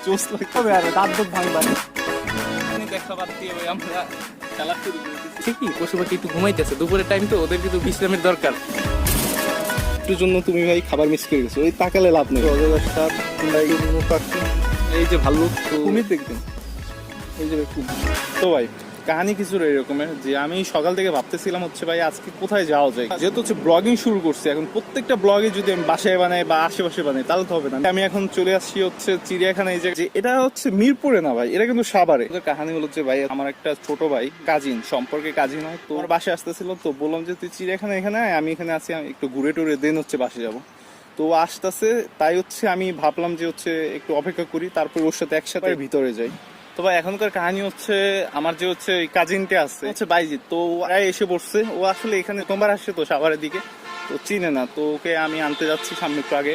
জোস লাগবে আর দাঁত দুধ ভাঙবার দেখা বাদ দিয়ে ভাই আমরা খেলা শুরু করেছি। ঠিকই, পশু পাখি একটু ঘুমাইতেছে, দুপুরের টাইম তো, ওদের কিন্তু বিশ্রামের দরকার। একটুর জন্য তুমি ভাই খাবার মিস করে গেছো, ওই তাকালে লাভ নেই। এই যে ভাল্লুক, কুমির দেখবেন, এই যে তো ভাই কাহিনী কিছুটা এরকমের যে আমি সকাল থেকে ভাবতেছিলাম হচ্ছে ভাই আজকে কোথায় যাওয়া যায়, যেহেতু হচ্ছে ব্লগিং শুরু করছি, এখন প্রত্যেকটা ব্লগে যদি আমি বাসায় বানাই বা আশেপাশে বানাই তাহলে তো হবে না। আমি এখন চলে আসছি হচ্ছে চিড়িয়াখানায়, যে এটা হচ্ছে মিরপুরে না ভাই, এটা কিন্তু সাভারে। কাহিনী হলো যে ভাই আমার একটা ছোট ভাই, কাজিন সম্পর্কে কাজিন হয়, তো ওর বাসায় আসতেছিল, তো বললাম যে তুই চিড়িয়াখানা এখানে আয়, আমি এখানে আছি, আমি একটু ঘুরে টুরে দেন হচ্ছে বাসে যাবো। তো আসতেছে, তাই হচ্ছে আমি ভাবলাম যে হচ্ছে একটু অপেক্ষা করি, তারপর ওর সাথে একসাথে ভিতরে যাই। তো ভাই এখনকার কাহিনী হচ্ছে আমার যে হচ্ছে কাজিনটা আছে হচ্ছে বাইজিৎ, তো ওরাই এসে পড়ছে। ও আসলে এখানে তোমার আসছে তো সাভারের দিকে, তো চিনে না, তো ওকে আমি আনতে যাচ্ছি সামনে একটু আগে।